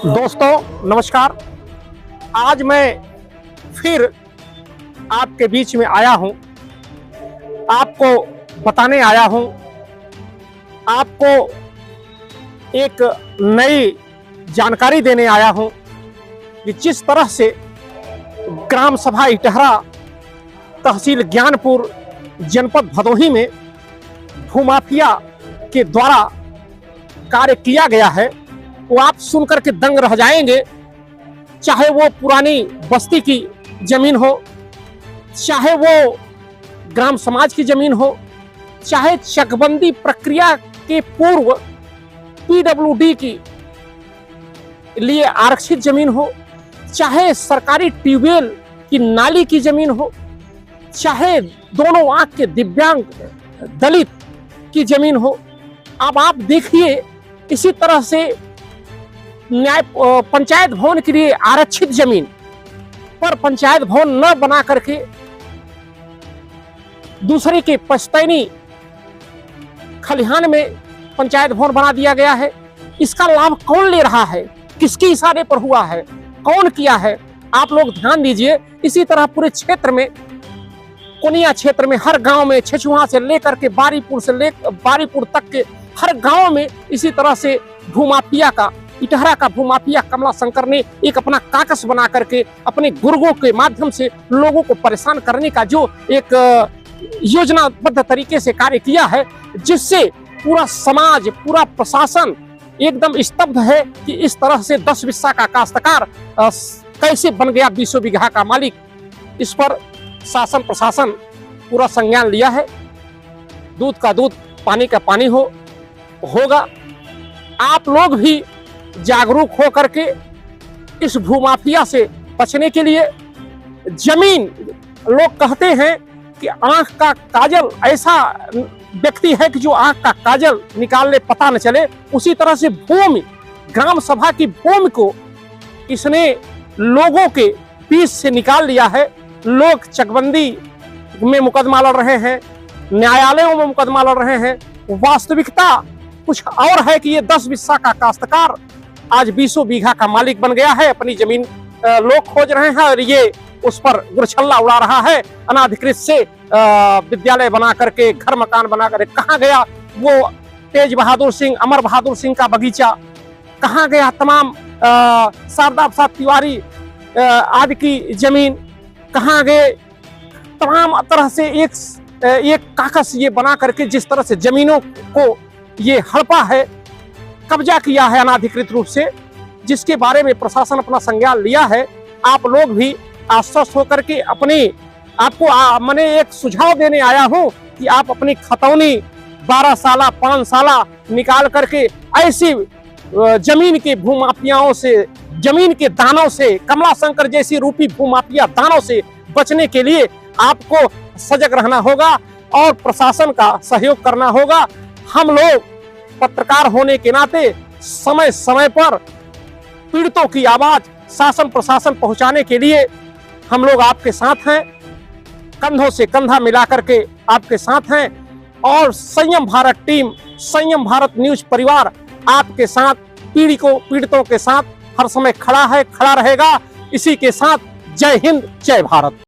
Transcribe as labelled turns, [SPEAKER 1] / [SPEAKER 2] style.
[SPEAKER 1] दोस्तों नमस्कार। आज मैं फिर आपके बीच में आया हूं, आपको बताने आया हूं, आपको एक नई जानकारी देने आया हूं कि जिस तरह से ग्राम सभा इटहरा, तहसील ज्ञानपुर, जनपद भदोही में भूमाफिया के द्वारा कार्य किया गया है, वो आप सुनकर के दंग रह जाएंगे। चाहे वो पुरानी बस्ती की जमीन हो, चाहे वो ग्राम समाज की जमीन हो, चाहे चकबंदी प्रक्रिया के पूर्व पीडब्ल्यूडी की लिए आरक्षित जमीन हो, चाहे सरकारी ट्यूबवेल की नाली की जमीन हो, चाहे दोनों आंख के दिव्यांग दलित की जमीन हो। अब आप देखिए, इसी तरह से न्याय पंचायत भवन के लिए आरक्षित जमीन पर पंचायत भवन न बना करके दूसरे के पश्तैनी खलिहान में पंचायत भवन बना दिया गया है। इसका लाभ कौन ले रहा है, किसके इशारे पर हुआ है, कौन किया है, आप लोग ध्यान दीजिए। इसी तरह पूरे क्षेत्र में, कोनिया क्षेत्र में, हर गांव में, छछुआ से लेकर के बारीपुर तक के हर गांव में इसी तरह से भूमाफिया का, इटहरा का भूमाफिया कमला शंकर ने एक अपना काकस बना करके अपने गुर्गों के माध्यम से लोगों को परेशान करने का जो एक योजनाबद्ध तरीके से कार्य किया है, जिससे पूरा समाज, पूरा प्रशासन एकदम स्तब्ध है कि इस तरह से 10 बिस्सा का काश्तकार कैसे बन गया 20 बीघा का मालिक। इस पर शासन प्रशासन पूरा संज्ञान लिया है। दूध का दूध, पानी का पानी होगा। आप लोग भी जागरूक हो करके इस भूमाफिया से बचने के लिए, जमीन, लोग कहते हैं कि आंख का काजल ऐसा व्यक्ति है कि जो आंख का काजल निकालने पता न चले, उसी तरह से भूमि, ग्राम सभा की भूमि को इसने लोगों के बीच से निकाल लिया है। लोग चकबंदी में मुकदमा लड़ रहे हैं, न्यायालयों में मुकदमा लड़ रहे हैं। वास्तविकता कुछ और है कि ये 10 बिस्सा का काश्तकार आज 20 बीघा का मालिक बन गया है। अपनी जमीन लोग खोज रहे हैं और ये उस पर गुरछल्ला उड़ा रहा है। अनाधिकृत से विद्यालय बना करके, घर मकान बना करके कहाँ गया वो तेज बहादुर सिंह, अमर बहादुर सिंह का बगीचा, कहाँ गया तमाम शारदा प्रसाद तिवारी आदि की जमीन, कहाँ गए तमाम तरह से एक काकस ये बना करके जिस तरह से जमीनों को ये हड़पा है, कब्जा किया है अनाधिकृत रूप से, जिसके बारे में प्रशासन अपना संज्ञान लिया है। आप लोग भी आश्वस्त होकर के मैंने एक सुझाव देने आया हूं कि आप अपनी खतौनी 12 साला 5 साला निकाल करके ऐसी जमीन के भूमाफियाओं से, जमीन के दानों से, कमला शंकर जैसी रूपी भूमाफिया दानों से बचने के लिए आपको सजग रहना होगा और प्रशासन का सहयोग करना होगा। हम लोग पत्रकार होने के नाते समय समय पर पीड़ितों की आवाज शासन प्रशासन पहुंचाने के लिए हम लोग आपके साथ हैं, कंधों से कंधा मिलाकर के आपके साथ हैं। और संयम भारत टीम, संयम भारत न्यूज परिवार आपके साथ, पीड़ितों के साथ हर समय खड़ा है, खड़ा रहेगा। इसी के साथ जय हिंद, जय भारत।